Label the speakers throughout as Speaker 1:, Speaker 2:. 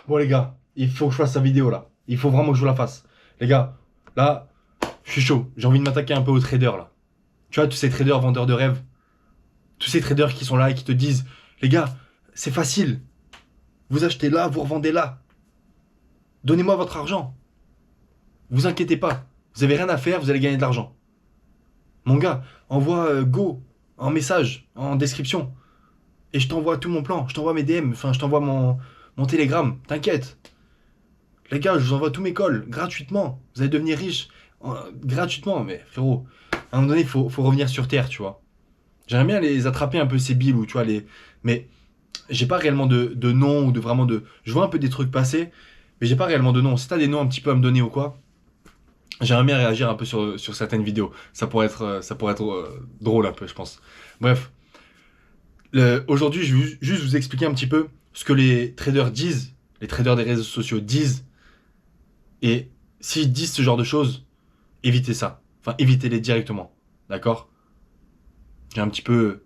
Speaker 1: Bon les gars, il faut que je fasse sa vidéo là. Il faut vraiment que je vous la fasse. Les gars, là, je suis chaud. J'ai envie de m'attaquer un peu aux traders là. Tu vois, tous ces traders vendeurs de rêves. Tous ces traders qui sont là et qui te disent, les gars, c'est facile. Vous achetez là, vous revendez là. Donnez-moi votre argent. Vous inquiétez pas. Vous avez rien à faire, vous allez gagner de l'argent. Mon gars, envoie Go en message, en description. Et je t'envoie tout mon plan. Je t'envoie mes DM. Enfin, je t'envoie mon Telegram. T'inquiète. Les gars, je vous envoie tous mes calls gratuitement. Vous allez devenir riche gratuitement. Mais frérot, à un moment donné, faut revenir sur terre, tu vois. J'aimerais bien les attraper un peu ces billes ou tu vois les. Mais j'ai pas réellement de nom ou de vraiment de. Je vois un peu des trucs passer, mais j'ai pas réellement de nom. Si t'as des noms un petit peu à me donner ou quoi, j'aimerais bien réagir un peu sur certaines vidéos. Ça pourrait être drôle un peu, je pense. Bref, aujourd'hui, je vais juste vous expliquer un petit peu ce que les traders disent, les traders des réseaux sociaux disent. Et s'ils disent ce genre de choses, évitez ça. Enfin, évitez-les directement. D'accord? J'ai un petit peu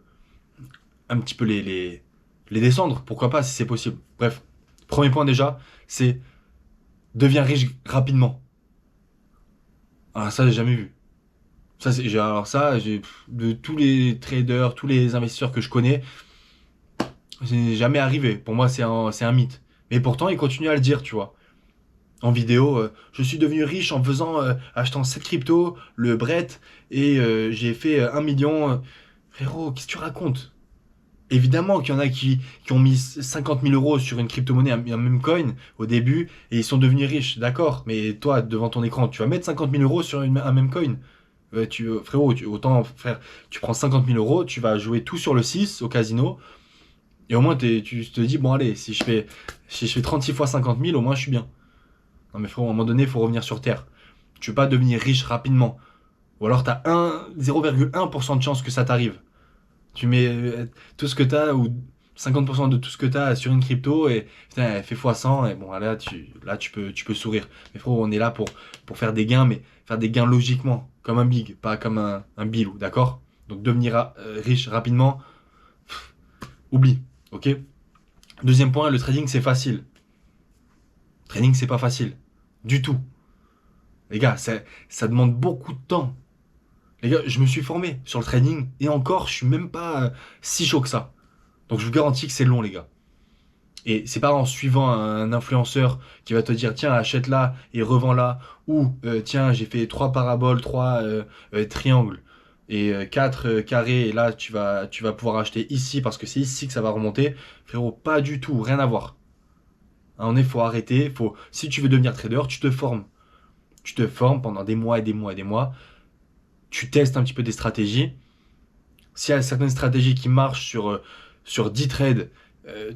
Speaker 1: les descendre. Pourquoi pas, si c'est possible. Bref, premier point déjà, c'est deviens riche rapidement. Ah, ça, j'ai jamais vu. Alors ça, de tous les traders, tous les investisseurs que je connais, c'est jamais arrivé. Pour moi, c'est un mythe. Mais pourtant, ils continuent à le dire, tu vois. En vidéo, je suis devenu riche en achetant cette crypto, le Brett, et j'ai fait 1 million. Frérot, qu'est-ce que tu racontes? Évidemment qu'il y en a qui ont mis 50 000 euros sur une crypto-monnaie, un même coin, au début, et ils sont devenus riches, d'accord. Mais toi, devant ton écran, tu vas mettre 50 000 euros sur un même coin. Frérot, autant, frère, tu prends 50 000 euros, tu vas jouer tout sur le 6 au casino, et au moins tu te dis, bon allez, si je fais 36 fois 50 000, au moins je suis bien. Non mais frérot, à un moment donné, il faut revenir sur Terre. Tu veux pas devenir riche rapidement. Ou alors t'as 0,1% de chance que ça t'arrive. Tu mets tout ce que t'as, ou 50% de tout ce que t'as sur une crypto, et putain, elle fait x100, et bon, là tu peux sourire. Mais frérot, on est là pour faire des gains, mais faire des gains logiquement, comme un big, pas comme un bilou, d'accord? Donc devenir riche rapidement, oublie, ok? Deuxième point, le trading c'est facile. Trading c'est pas facile. Du tout. Les gars, ça demande beaucoup de temps. Les gars, je me suis formé sur le trading et encore, je suis même pas si chaud que ça. Donc je vous garantis que c'est long, les gars. Et c'est pas en suivant un influenceur qui va te dire tiens, achète là et revends là, ou tiens, j'ai fait 3 paraboles, 3 triangles et 4 carrés, et là tu vas pouvoir acheter ici parce que c'est ici que ça va remonter. Frérot, pas du tout, rien à voir. Hein, faut arrêter, si tu veux devenir trader, tu te formes. Tu te formes pendant des mois et des mois et des mois. Tu testes un petit peu des stratégies. S'il y a certaines stratégies qui marchent sur 10 trades,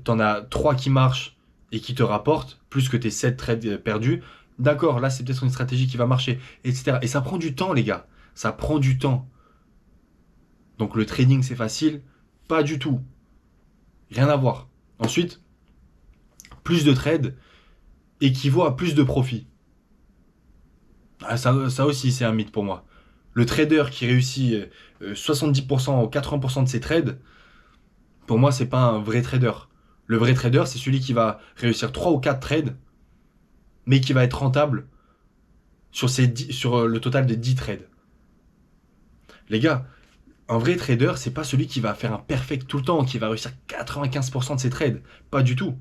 Speaker 1: t'en as 3 qui marchent et qui te rapportent, plus que tes 7 trades perdus, d'accord, là c'est peut-être une stratégie qui va marcher, etc. Et ça prend du temps, les gars. Ça prend du temps. Donc le trading c'est facile? Pas du tout. Rien à voir. Ensuite, plus de trades équivaut à plus de profit. Ah, ça aussi c'est un mythe pour moi. Le trader qui réussit 70% ou 80% de ses trades, pour moi, c'est pas un vrai trader. Le vrai trader, c'est celui qui va réussir 3 ou 4 trades, mais qui va être rentable sur le total de 10 trades. Les gars, un vrai trader, c'est pas celui qui va faire un perfect tout le temps, qui va réussir 95% de ses trades. Pas du tout.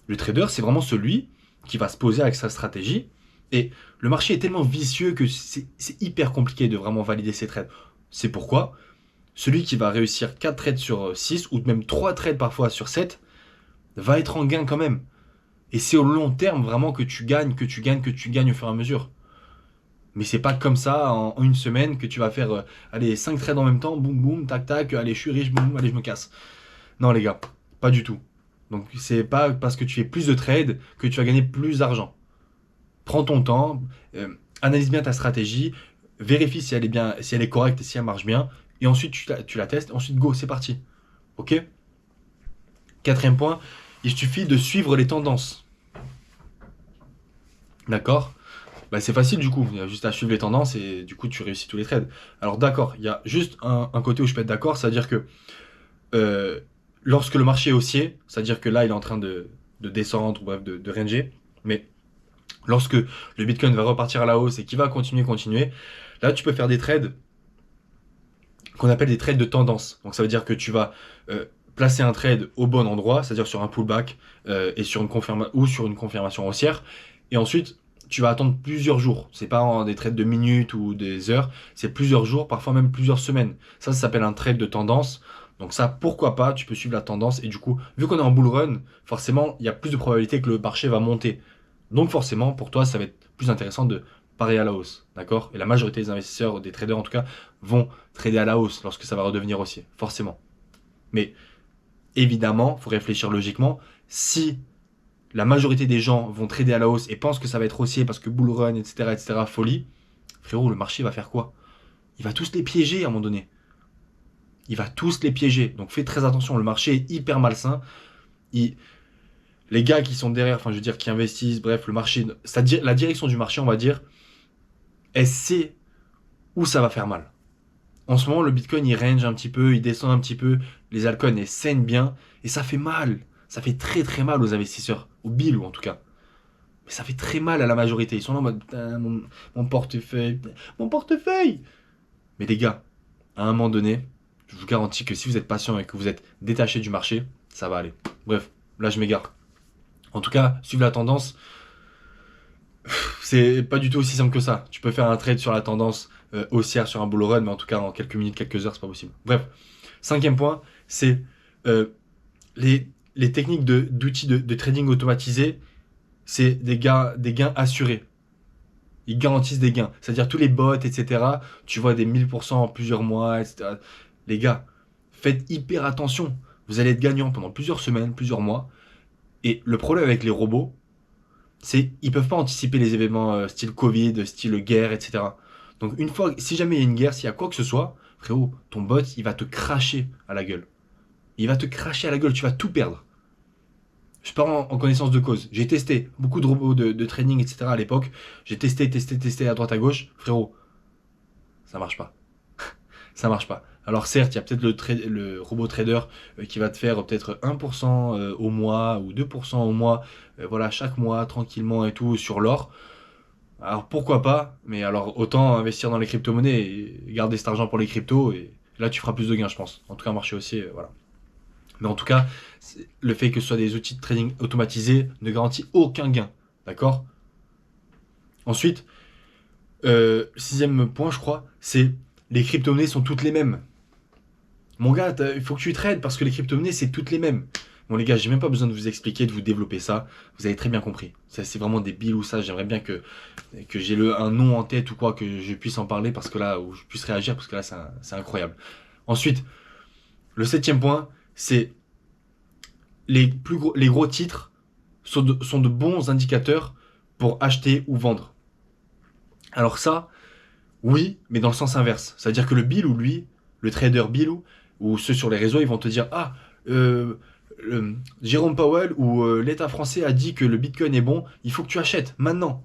Speaker 1: Le trader, c'est vraiment celui qui va se poser avec sa stratégie. Et le marché est tellement vicieux que c'est hyper compliqué de vraiment valider ses trades. C'est pourquoi celui qui va réussir 4 trades sur 6, ou même 3 trades parfois sur 7, va être en gain quand même. Et c'est au long terme vraiment que tu gagnes, que tu gagnes, que tu gagnes au fur et à mesure. Mais c'est pas comme ça en une semaine que tu vas faire allez, 5 trades en même temps, boum boum, tac tac, allez je suis riche, boum, allez je me casse. Non les gars, pas du tout. Donc c'est pas parce que tu fais plus de trades que tu vas gagner plus d'argent. Prends ton temps, analyse bien ta stratégie, vérifie si elle est bien, si elle est correcte et si elle marche bien, et ensuite tu la testes, ensuite go, c'est parti. Ok? Quatrième point, il suffit de suivre les tendances. D'accord? Bah, c'est facile du coup, il y a juste à suivre les tendances et du coup tu réussis tous les trades. Alors d'accord, il y a juste un côté où je peux être d'accord, c'est-à-dire que euh, lorsque le marché est haussier, c'est-à-dire que là il est en train de descendre, ou bref, de ranger. Mais lorsque le Bitcoin va repartir à la hausse et qu'il va continuer, là, tu peux faire des trades qu'on appelle des trades de tendance. Donc ça veut dire que tu vas placer un trade au bon endroit, c'est-à-dire sur un pullback et sur une confirmation haussière. Et ensuite, tu vas attendre plusieurs jours. C'est pas des trades de minutes ou des heures, c'est plusieurs jours, parfois même plusieurs semaines. Ça s'appelle un trade de tendance. Donc ça, pourquoi pas, tu peux suivre la tendance. Et du coup, vu qu'on est en bull run, forcément, il y a plus de probabilité que le marché va monter. Donc forcément, pour toi, ça va être plus intéressant de parier à la hausse. D'accord? Et la majorité des investisseurs, des traders en tout cas, vont trader à la hausse lorsque ça va redevenir haussier. Forcément. Mais évidemment, il faut réfléchir logiquement. Si la majorité des gens vont trader à la hausse et pensent que ça va être haussier parce que bull run, etc., folie, frérot, le marché va faire quoi? Il va tous les piéger à un moment donné. Il va tous les piéger. Donc fais très attention, le marché est hyper malsain. Les gars qui sont derrière, enfin je veux dire, qui investissent, bref, le marché, c'est-à-dire la direction du marché, on va dire, elle sait où ça va faire mal. En ce moment, le Bitcoin, il range un petit peu, il descend un petit peu, les altcoins, elles saignent bien, et ça fait mal. Ça fait très très mal aux investisseurs, aux billes en tout cas. Mais ça fait très mal à la majorité. Ils sont là en mode, putain, mon portefeuille, mon portefeuille. Mais les gars, à un moment donné, je vous garantis que si vous êtes patient et que vous êtes détaché du marché, ça va aller. Bref, là je m'égare. En tout cas, suivre la tendance, c'est pas du tout aussi simple que ça. Tu peux faire un trade sur la tendance haussière sur un bull run, mais en tout cas en quelques minutes, quelques heures, c'est pas possible. Bref, cinquième point, c'est les techniques d'outils de trading automatisé, c'est des gains assurés. Ils garantissent des gains. C'est-à-dire tous les bots, etc. Tu vois des 1000% en plusieurs mois, etc. Les gars, faites hyper attention. Vous allez être gagnant pendant plusieurs semaines, plusieurs mois. Et le problème avec les robots, c'est ils peuvent pas anticiper les événements style Covid, style guerre, etc. Donc une fois, si jamais il y a une guerre, s'il y a quoi que ce soit, frérot, ton bot, il va te cracher à la gueule. Il va te cracher à la gueule, tu vas tout perdre. Je pars en connaissance de cause. J'ai testé beaucoup de robots de training, etc. à l'époque. J'ai testé à droite à gauche. Frérot, ça marche pas. Ça marche pas. Alors certes, il y a peut-être le robot trader qui va te faire peut-être 1% au mois ou 2% au mois, voilà, chaque mois, tranquillement et tout, sur l'or. Alors pourquoi pas, mais alors autant investir dans les crypto-monnaies et garder cet argent pour les cryptos, et là tu feras plus de gains, je pense. En tout cas, marché haussier, voilà. Mais en tout cas, le fait que ce soit des outils de trading automatisés ne garantit aucun gain. D'accord? Ensuite, sixième point, je crois, c'est les crypto-monnaies sont toutes les mêmes. Mon gars, il faut que tu trades parce que les crypto-monnaies, c'est toutes les mêmes. Bon, les gars, j'ai même pas besoin de vous expliquer, de vous développer ça. Vous avez très bien compris. Ça, c'est vraiment des billes ou ça. J'aimerais bien que j'ai un nom en tête ou quoi, que je puisse en parler parce que là, où je puisse réagir parce que là, c'est incroyable. Ensuite, le septième point, c'est les gros titres sont de bons indicateurs pour acheter ou vendre. Alors ça, oui, mais dans le sens inverse. C'est-à-dire que le Bilou, lui, le trader Bilou, ou ceux sur les réseaux, ils vont te dire, ah, Jérôme Powell ou l'État français a dit que le Bitcoin est bon, il faut que tu achètes maintenant.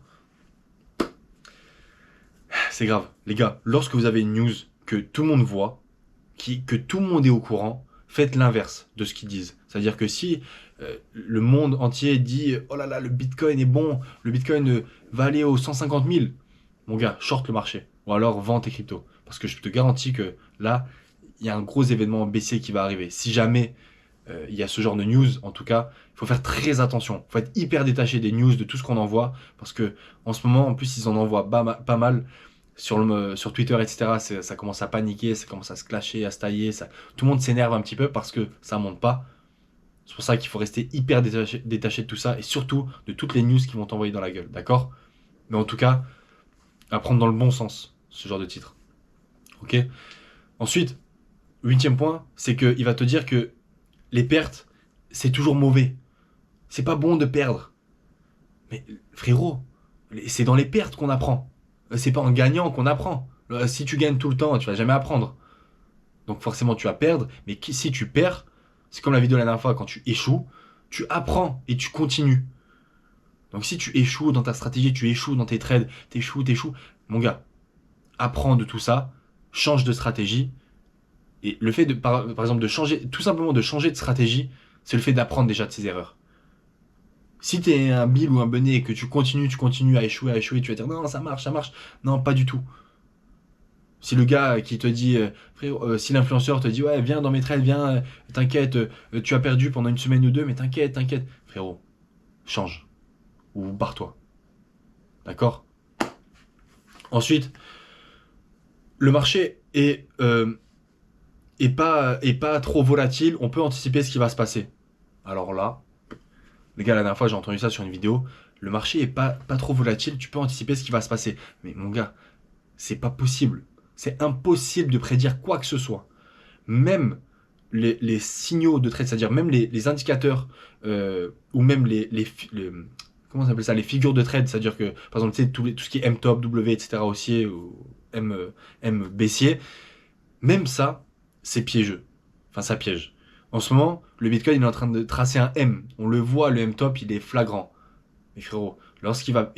Speaker 1: C'est grave. Les gars, lorsque vous avez une news que tout le monde voit, que tout le monde est au courant, faites l'inverse de ce qu'ils disent. C'est-à-dire que si le monde entier dit « Oh là là, le Bitcoin est bon, le Bitcoin va aller aux 150 000 », mon gars, short le marché. Ou alors vends tes cryptos. Parce que je te garantis que là, il y a un gros événement baissier qui va arriver. Si jamais il y a ce genre de news, en tout cas, il faut faire très attention. Il faut être hyper détaché des news, de tout ce qu'on envoie. Parce que en ce moment, en plus, ils en envoient pas mal sur Twitter, etc. Ça commence à paniquer, ça commence à se clasher, à se tailler. Tout le monde s'énerve un petit peu parce que ça monte pas. C'est pour ça qu'il faut rester hyper détaché de tout ça et surtout de toutes les news qui vont t'envoyer dans la gueule, d'accord? Mais en tout cas, à prendre dans le bon sens, ce genre de titre. Ok? Ensuite, huitième point, c'est qu'il va te dire que les pertes, c'est toujours mauvais. C'est pas bon de perdre. Mais frérot, c'est dans les pertes qu'on apprend. C'est pas en gagnant qu'on apprend. Si tu gagnes tout le temps, tu vas jamais apprendre. Donc forcément, tu vas perdre. Mais si tu perds, c'est comme la vidéo de la dernière fois, quand tu échoues, tu apprends et tu continues. Donc si tu échoues dans ta stratégie, tu échoues dans tes trades, t'échoues, mon gars, apprends de tout ça, change de stratégie. Et le fait par exemple de changer, tout simplement de changer de stratégie, c'est le fait d'apprendre déjà de ses erreurs. Si t'es un Bill ou un Benet et que tu continues à échouer, tu vas dire non, ça marche, ça marche. Non, pas du tout. Si le gars qui te dit, frérot, si l'influenceur te dit, ouais, viens dans mes trades, viens, t'inquiète, tu as perdu pendant une semaine ou deux, mais t'inquiète, t'inquiète. Frérot, change. Ou barre-toi. D'accord? Ensuite, le marché est pas trop volatile, on peut anticiper ce qui va se passer. Alors là, les gars, la dernière fois, j'ai entendu ça sur une vidéo. Le marché est pas trop volatile, tu peux anticiper ce qui va se passer. Mais mon gars, c'est pas possible. C'est impossible de prédire quoi que ce soit. Même les signaux de trade, c'est-à-dire même les indicateurs ou même comment on appelle ça, les figures de trade, c'est-à-dire que par exemple, tu sais, tout ce qui est M top, W, etc. haussier ou M baissier, même ça, c'est piégeux. Enfin, ça piège. En ce moment, le Bitcoin il est en train de tracer un M. On le voit, le M top, il est flagrant. Mais frérot, lorsqu'il va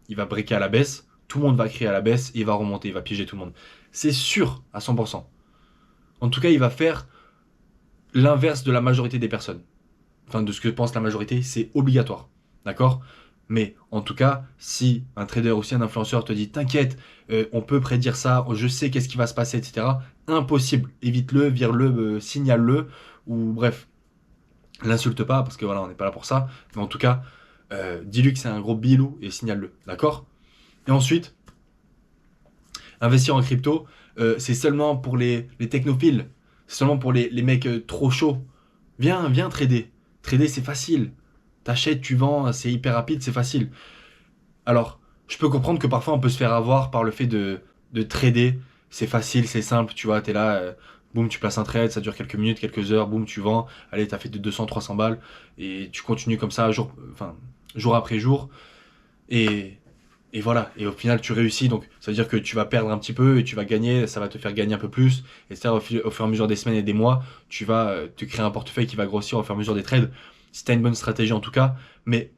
Speaker 1: breaker à la baisse, tout le monde va crier à la baisse et il va remonter, il va piéger tout le monde. C'est sûr à 100%. En tout cas, il va faire l'inverse de la majorité des personnes. Enfin, de ce que pense la majorité, c'est obligatoire. D'accord? Mais en tout cas, si un trader ou si un influenceur te dit t'inquiète, on peut prédire ça, je sais qu'est-ce qui va se passer, etc. Impossible. Évite-le, vire-le, signale-le, ou bref, l'insulte pas, parce que voilà, on n'est pas là pour ça. Mais en tout cas, dis-lui que c'est un gros bilou et signale-le. D'accord? Et ensuite, investir en crypto, c'est seulement pour les technophiles. C'est seulement pour les mecs trop chauds. Viens trader. Trader, c'est facile. T'achètes, tu vends, c'est hyper rapide, c'est facile. Alors, je peux comprendre que parfois on peut se faire avoir par le fait de trader. C'est facile, c'est simple, tu vois, t'es là, boum, tu places un trade, ça dure quelques minutes, quelques heures, boum, tu vends. Allez, t'as fait de 200, 300 balles. Et tu continues comme ça, jour après jour. Et, et voilà, et au final tu réussis, donc ça veut dire que tu vas perdre un petit peu et tu vas gagner, ça va te faire gagner un peu plus, et c'est-à-dire au fur et à mesure des semaines et des mois, tu vas te créer un portefeuille qui va grossir au fur et à mesure des trades, si tu as une bonne stratégie en tout cas, mais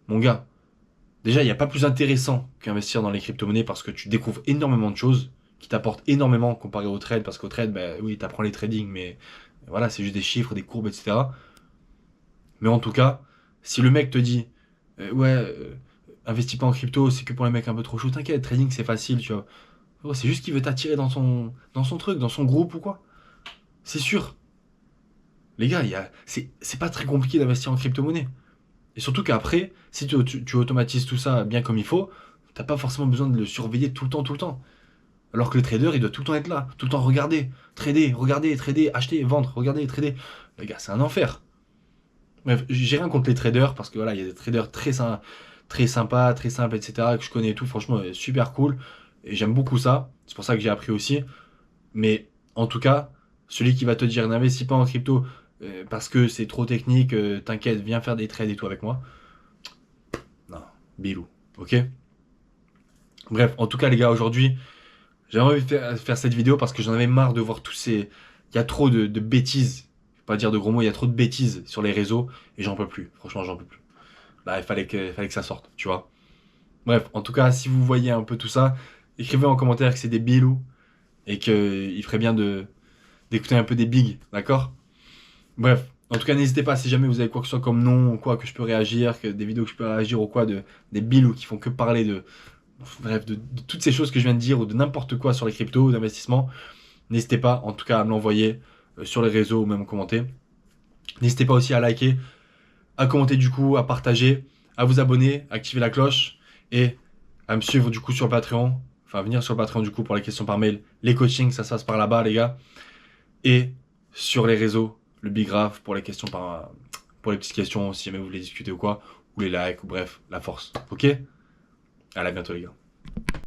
Speaker 1: mon gars, déjà il n'y a pas plus intéressant qu'investir dans les crypto-monnaies parce que tu découvres énormément de choses qui t'apportent énormément comparé au trade, parce qu'au trade, bah, oui, tu apprends les trading, mais voilà, c'est juste des chiffres, des courbes, etc. Mais en tout cas, si le mec te dit, ouais, investis pas en crypto, c'est que pour les mecs un peu trop chauds, t'inquiète, trading c'est facile, tu vois. Oh, c'est juste qu'il veut t'attirer dans son truc, dans son groupe ou quoi. C'est sûr. Les gars, c'est pas très compliqué d'investir en crypto-monnaie. Et surtout qu'après, si tu automatises tout ça bien comme il faut, t'as pas forcément besoin de le surveiller tout le temps, tout le temps. Alors que le trader, il doit tout le temps être là, tout le temps regarder, regarder, trader, acheter, vendre, regarder, trader. Les gars, c'est un enfer. Bref, j'ai rien contre les traders parce que voilà, il y a des traders très sympas, très simples, etc. que je connais et tout. Franchement, super cool. Et j'aime beaucoup ça. C'est pour ça que j'ai appris aussi. Mais en tout cas, celui qui va te dire n'investis pas en crypto parce que c'est trop technique, t'inquiète, viens faire des trades et tout avec moi. Non, bilou. Ok? Bref, en tout cas, les gars, aujourd'hui, j'ai envie de faire cette vidéo parce que j'en avais marre de voir tous ces. Il y a trop de bêtises. Je vais pas dire de gros mots, il y a trop de bêtises sur les réseaux et j'en peux plus. Franchement, j'en peux plus. Là, il fallait que ça sorte, tu vois. Bref, en tout cas, si vous voyez un peu tout ça, écrivez en commentaire que c'est des bilous et qu'il ferait bien d'écouter un peu des bigs, d'accord? Bref, en tout cas, n'hésitez pas si jamais vous avez quoi que ce soit comme nom ou quoi que je peux réagir, que des vidéos que je peux réagir ou quoi, des bilous qui font que parler bref, de toutes ces choses que je viens de dire ou de n'importe quoi sur les cryptos, d'investissement. N'hésitez pas, en tout cas, à me l'envoyer sur les réseaux ou même en commenter. N'hésitez pas aussi à liker, à commenter du coup, à partager, à vous abonner, à activer la cloche et à me suivre du coup sur le Patreon. Enfin, à venir sur le Patreon du coup pour les questions par mail. Les coachings, ça se passe par là-bas, les gars. Et sur les réseaux, le Big Graph pour les questions pour les petites questions, si jamais vous voulez discuter ou quoi, ou les likes, ou bref, la force. Ok? À la bientôt, les gars.